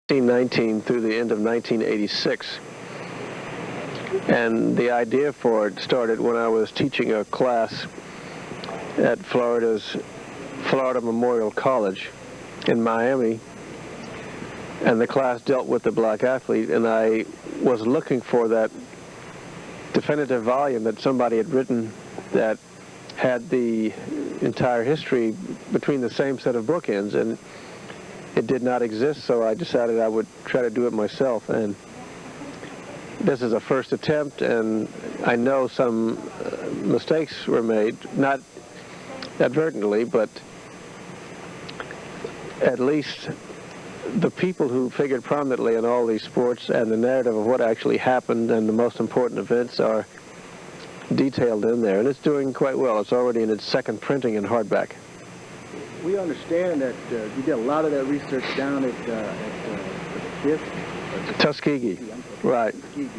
1919 through the end of 1986. And the idea for it started when I was teaching a class at Florida Memorial College in Miami. And the class dealt with the black athlete, and I was looking for that definitive volume that somebody had written that had the entire history between the same set of bookends, and it did not exist, so I decided I would try to do it myself. And this is a first attempt, and I know some mistakes were made, not advertently, but at least the people who figured prominently in all these sports and the narrative of what actually happened and the most important events are detailed in there, and it's doing quite well. It's already in its second printing in hardback. We understand that you did a lot of that research down at the Tuskegee, right. Tuskegee.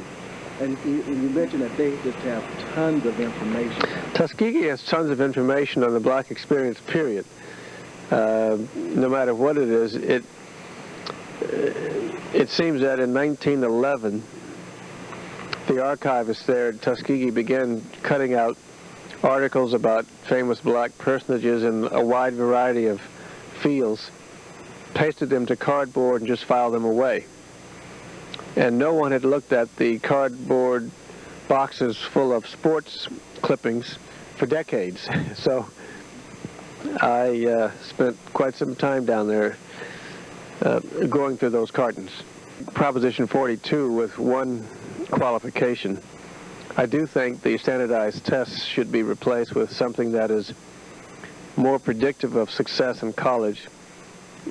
And you mentioned that they just have tons of information. Tuskegee has tons of information on the black experience, period. No matter what it is, it seems that in 1911, the archivists there at Tuskegee began cutting out articles about famous black personages in a wide variety of fields, pasted them to cardboard, and just filed them away. And no one had looked at the cardboard boxes full of sports clippings for decades. So I spent quite some time down there going through those cartons. Proposition 42 with one qualification. I do think the standardized tests should be replaced with something that is more predictive of success in college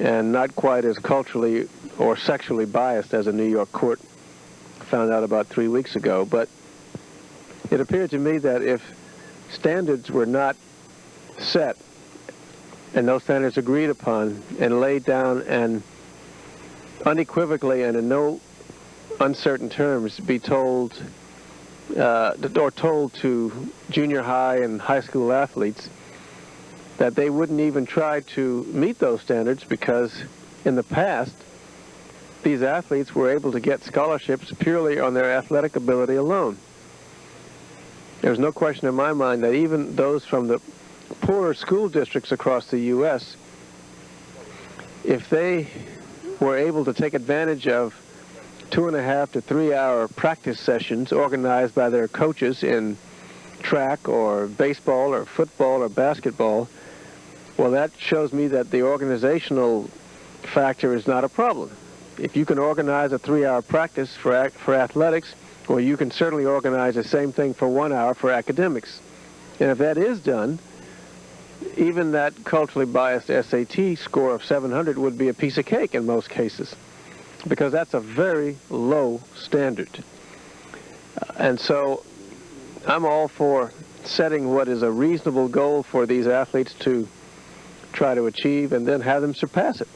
and not quite as culturally or sexually biased as a New York court found out about 3 weeks ago. But it appeared to me that if standards were not set and those standards agreed upon and laid down and unequivocally and in no uncertain terms be told or told to junior high and high school athletes that they wouldn't even try to meet those standards, because in the past these athletes were able to get scholarships purely on their athletic ability alone. There's no question in my mind that even those from the poorer school districts across the U.S., if they were able to take advantage of 2.5 to 3 hour practice sessions organized by their coaches in track or baseball or football or basketball, well, that shows me that the organizational factor is not a problem. If you can organize a 3 hour practice for athletics, well, you can certainly organize the same thing for 1 hour for academics. And if that is done, even that culturally biased SAT score of 700 would be a piece of cake in most cases, because that's a very low standard. And so I'm all for setting what is a reasonable goal for these athletes to try to achieve and then have them surpass it.